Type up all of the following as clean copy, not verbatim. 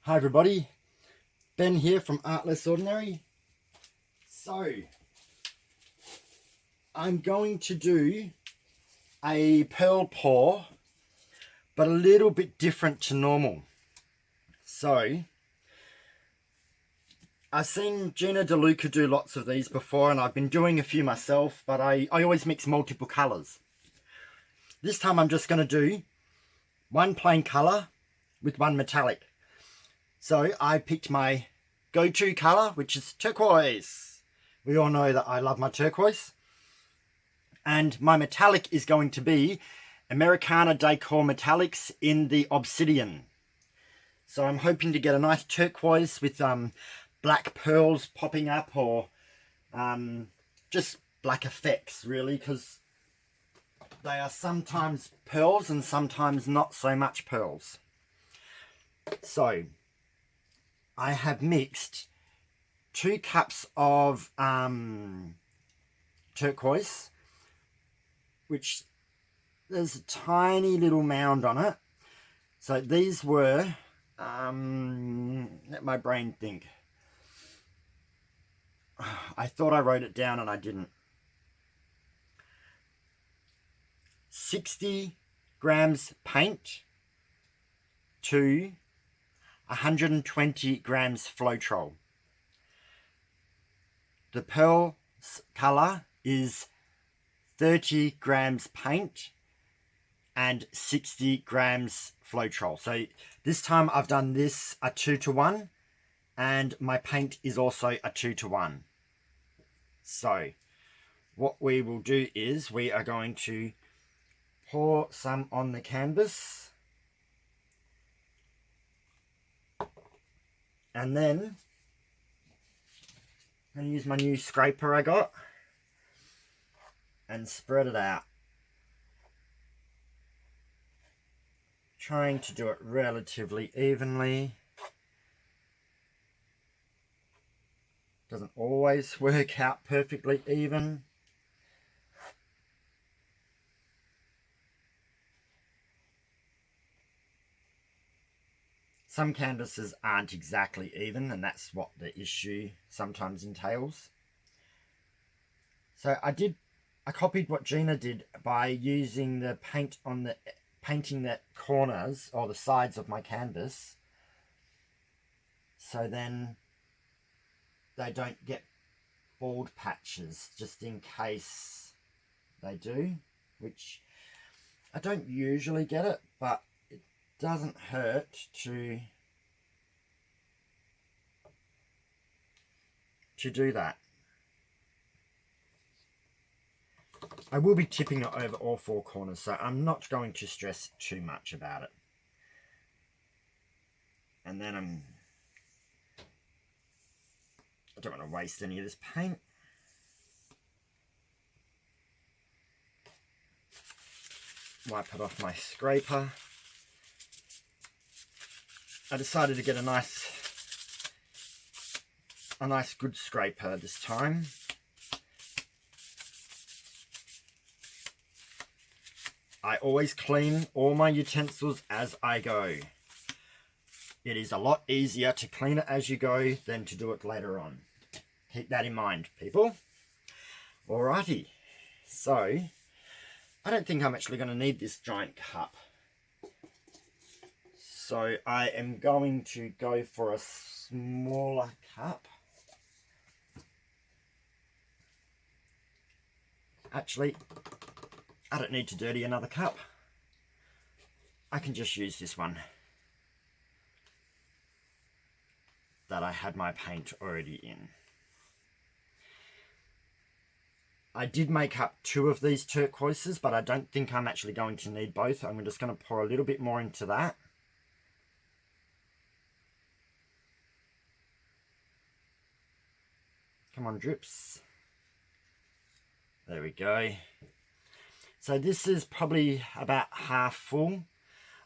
Hi everybody, Ben here from Art Less Ordinary. So, I'm going to do a pearl pour, but a little bit different to normal. So, I've seen Gina DeLuca do lots of these before, and I've been doing a few myself, but I always mix multiple colours. This time I'm just going to do one plain colour with one metallic. So I picked my go-to colour, which is turquoise. We all know that I love my turquoise. And my metallic is going to be Americana Decor Metallics in the obsidian. So I'm hoping to get a nice turquoise with black pearls popping up, or just black effects really, because they are sometimes pearls and sometimes not so much pearls. So I have mixed 2 cups of turquoise, which there's a tiny little mound on it. So these were, let my brain think. I thought I wrote it down and I didn't. 60 grams paint to 120 grams floetrol. The pearl colour is 30 grams paint and 60 grams floetrol. So this time I've done this a 2-to-1, and my paint is also a 2-to-1. So what we will do is we are going to pour some on the canvas, and then I'm going to use my new scraper I got and spread it out. Trying to do it relatively evenly. Doesn't always work out perfectly even. Some canvases aren't exactly even, and that's what the issue sometimes entails. So I copied what Gina did by using the paint on the painting the corners or the sides of my canvas, so then they don't get bald patches, just in case they do, which I don't usually get it, but it doesn't hurt to do that. I will be tipping it over all 4 corners, so I'm not going to stress too much about it. And then I don't want to waste any of this paint. Wipe it off my scraper. I decided to get a nice good scraper this time. I always clean all my utensils as I go. It is a lot easier to clean it as you go than to do it later on. Keep that in mind, people. Alrighty, so I don't think I'm actually going to need this giant cup. So I am going to go for a smaller cup. Actually, I don't need to dirty another cup. I can just use this one that I had my paint already in. I did make up 2 of these turquoises, but I don't think I'm actually going to need both. I'm just going to pour a little bit more into that. Come on, drips. There we go. So this is probably about half full.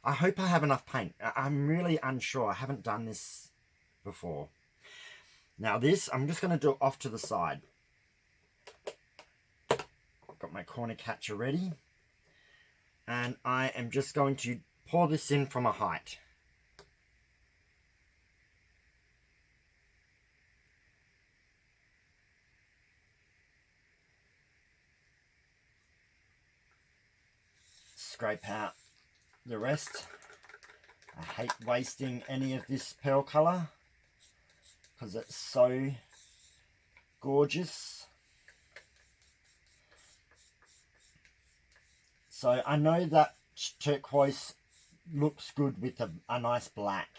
I hope I have enough paint. I'm really unsure. I haven't done this before. Now this, I'm just going to do it off to the side. I've got my corner catcher ready. And I am just going to pour this in from a height. scrape out the rest. I hate wasting any of this pearl colour because it's so gorgeous. So I know that turquoise looks good with a nice black,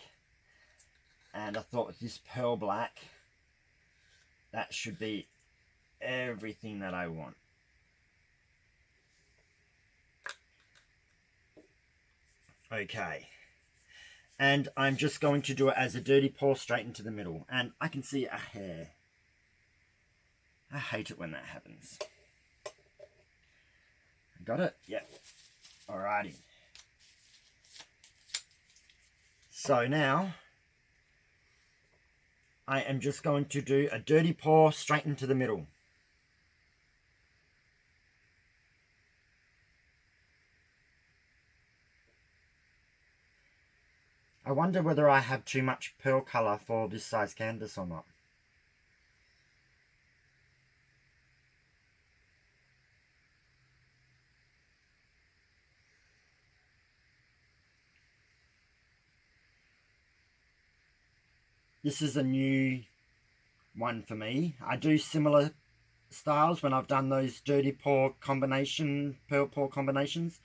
and I thought with this pearl black, that should be everything that I want. Okay, and I'm just going to do it as a dirty pour straight into the middle, and I can see a hair. I hate it when that happens. Got it? Yep. Alrighty. So now I am just going to do a dirty pour straight into the middle. I wonder whether I have too much pearl colour for this size canvas or not. This is a new one for me. I do similar styles when I've done those dirty pour combination, pearl pour combinations.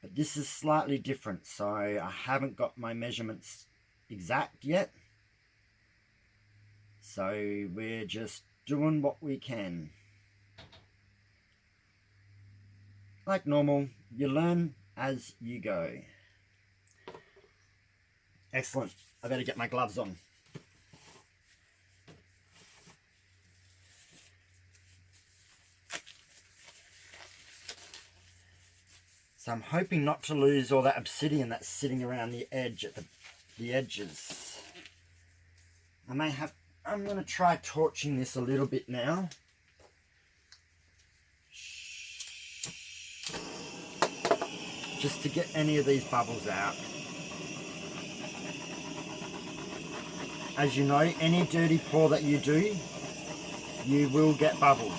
But this is slightly different, so I haven't got my measurements exact yet. So we're just doing what we can. Like normal, you learn as you go. Excellent. I better get my gloves on. So I'm hoping not to lose all that obsidian that's sitting around the edge at the edges. I'm going to try torching this a little bit now. Just to get any of these bubbles out. As you know, any dirty pour that you do, you will get bubbles.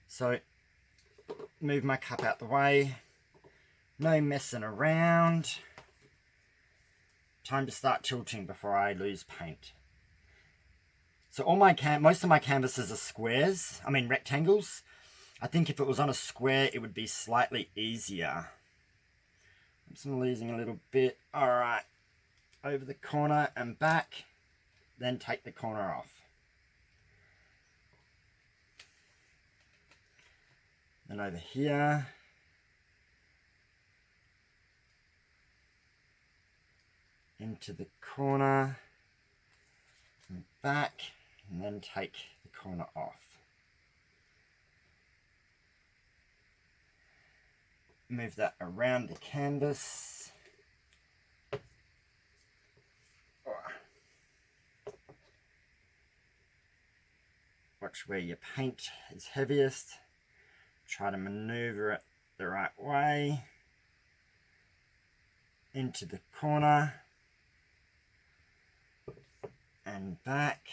So, move my cup out the way. No messing around. Time to start tilting before I lose paint. So most of my canvases are squares, rectangles. I think if it was on a square, it would be slightly easier. I'm just losing a little bit. All right, over the corner and back, then take the corner off. Then over here. Into the corner and back, and then take the corner off. Move that around the canvas. Watch where your paint is heaviest. Try to maneuver it the right way. Into the corner. And back.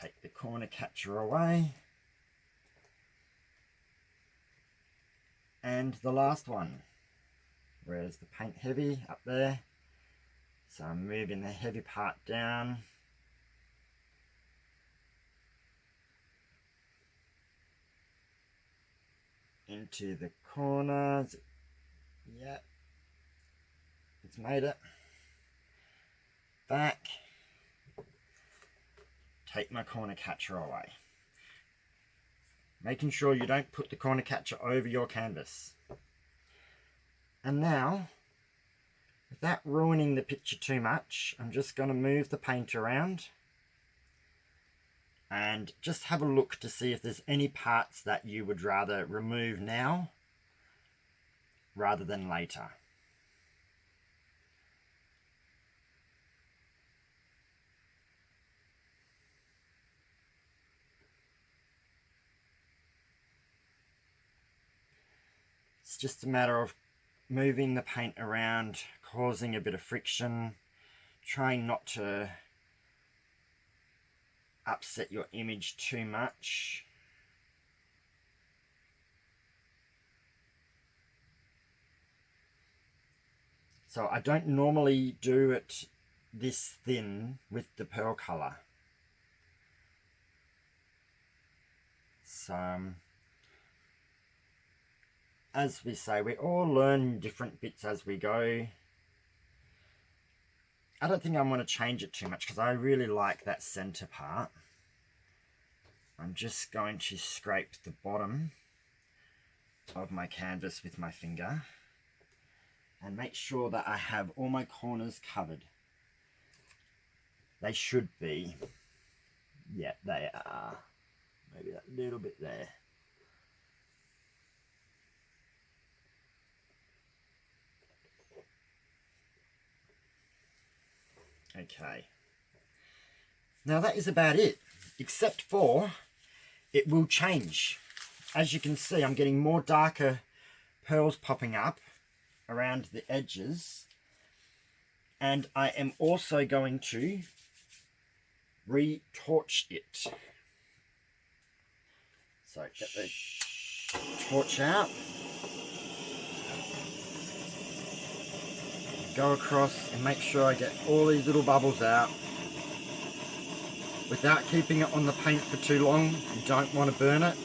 Take the corner catcher away. And the last one. Where's the paint heavy? Up there. So I'm moving the heavy part down. Into the corners. Yep. It's made it. Back. Take my corner catcher away. Making sure you don't put the corner catcher over your canvas. And now, without ruining the picture too much, I'm just going to move the paint around and just have a look to see if there's any parts that you would rather remove now rather than later. It's just a matter of moving the paint around, causing a bit of friction, trying not to upset your image too much. So I don't normally do it this thin with the pearl colour. So as we say, we all learn different bits as we go. I don't think I want to change it too much because I really like that centre part. I'm just going to scrape the bottom of my canvas with my finger and make sure that I have all my corners covered. They should be. Yeah, they are. Maybe that little bit there. Okay. Now that is about it, except for it will change. As you can see, I'm getting more darker pearls popping up around the edges, and I am also going to retorch it. So get the torch out, go across and make sure I get all these little bubbles out without keeping it on the paint for too long. You don't want to burn it.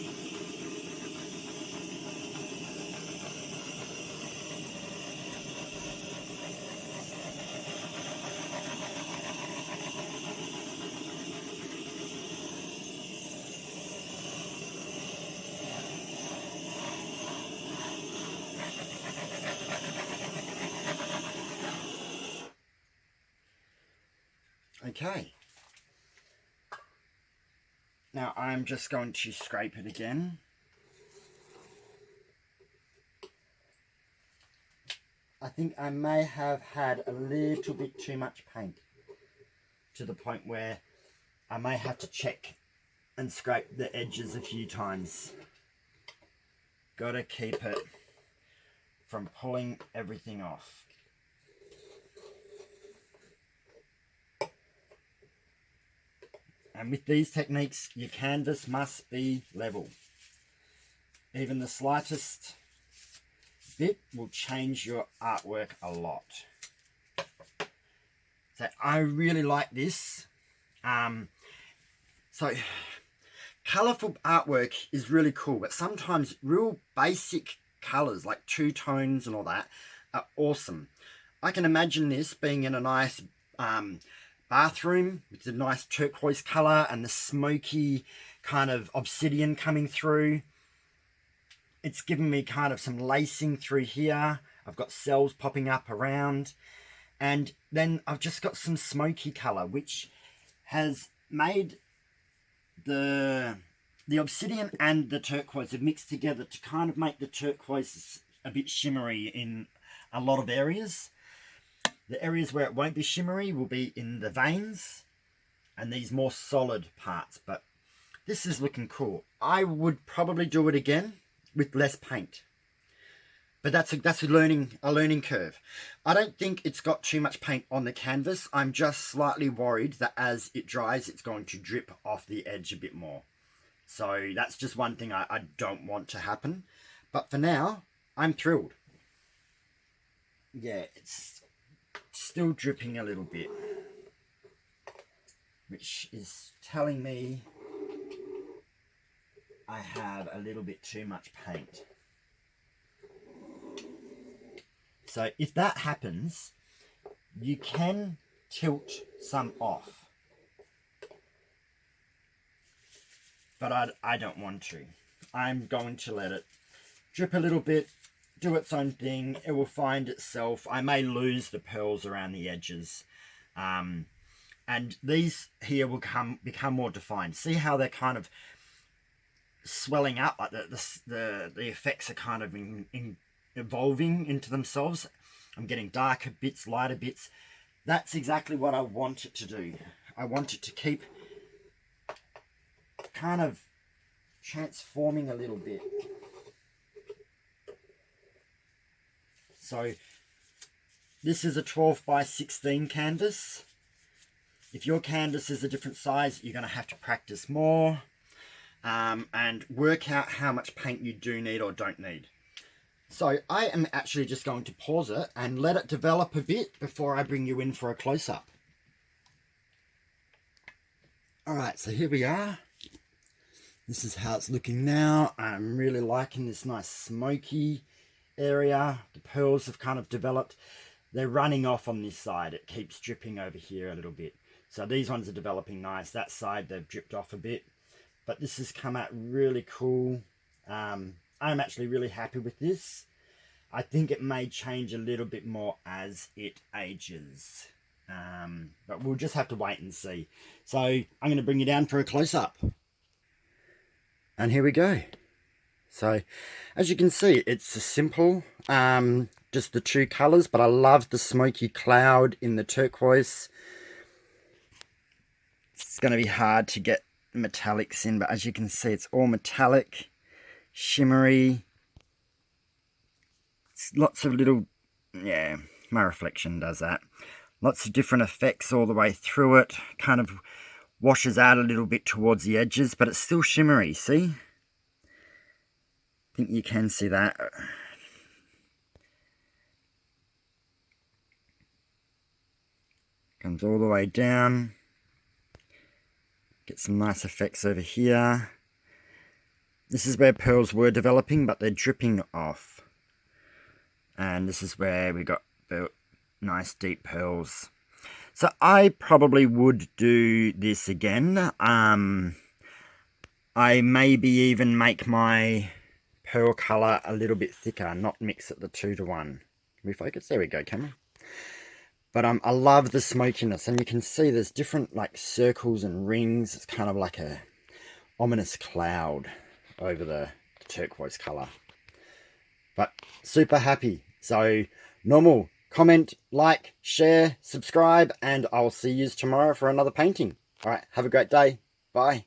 Okay. Now I'm just going to scrape it again. I think I may have had a little bit too much paint to the point where I may have to check and scrape the edges a few times. Gotta keep it from pulling everything off. And with these techniques, your canvas must be level. Even the slightest bit will change your artwork a lot. So I really like this. So colourful artwork is really cool, but sometimes real basic colours like two tones and all that are awesome. I can imagine this being in a nice bathroom with the nice turquoise colour and the smoky kind of obsidian coming through. It's given me kind of some lacing through here. I've got cells popping up around, and then I've just got some smoky colour, which has made the obsidian and the turquoise have mixed together to kind of make the turquoise a bit shimmery in a lot of areas. The areas where it won't be shimmery will be in the veins and these more solid parts, but this is looking cool. I would probably do it again with less paint, but that's a learning curve. I don't think it's got too much paint on the canvas. I'm just slightly worried that as it dries, it's going to drip off the edge a bit more. So that's just one thing I don't want to happen. But for now, I'm thrilled. Yeah, it's still dripping a little bit, which is telling me I have a little bit too much paint. So if that happens, you can tilt some off, but I don't want to. I'm going to let it drip a little bit, do its own thing. It will find itself. I may lose the pearls around the edges, and these here will become more defined. See how they're kind of swelling up, like the effects are kind of evolving into themselves. I'm getting darker bits, lighter bits. That's exactly what I want it to do. I want it to keep kind of transforming a little bit. So this is a 12 by 16 canvas. If your canvas is a different size, you're going to have to practice more and work out how much paint you do need or don't need. So I am actually just going to pause it and let it develop a bit before I bring you in for a close-up. Alright, so here we are. This is how it's looking now. I'm really liking this nice smoky area. The pearls have kind of developed. They're running off on this side. It keeps dripping over here a little bit. So these ones are developing nice. That side they've dripped off a bit. But this has come out really cool. I'm actually really happy with this. I think it may change a little bit more as it ages. But we'll just have to wait and see. So I'm going to bring you down for a close-up. And here we go. So as you can see, it's a simple, just the two colours, but I love the smoky cloud in the turquoise. It's going to be hard to get metallics in, but as you can see, it's all metallic, shimmery. It's lots of little, yeah, my reflection does that. Lots of different effects all the way through it. Kind of washes out a little bit towards the edges, but it's still shimmery, see? I think you can see that. Comes all the way down. Get some nice effects over here. This is where pearls were developing, but they're dripping off. And this is where we got nice deep pearls. So I probably would do this again. I maybe even make my pearl colour a little bit thicker, not mix it the 2 to 1. Can we focus? There we go, camera. But I love the smokiness, and you can see there's different like circles and rings. It's kind of like a ominous cloud over the turquoise colour. But super happy. So normal. Comment, like, share, subscribe, and I'll see you tomorrow for another painting. Alright, have a great day. Bye.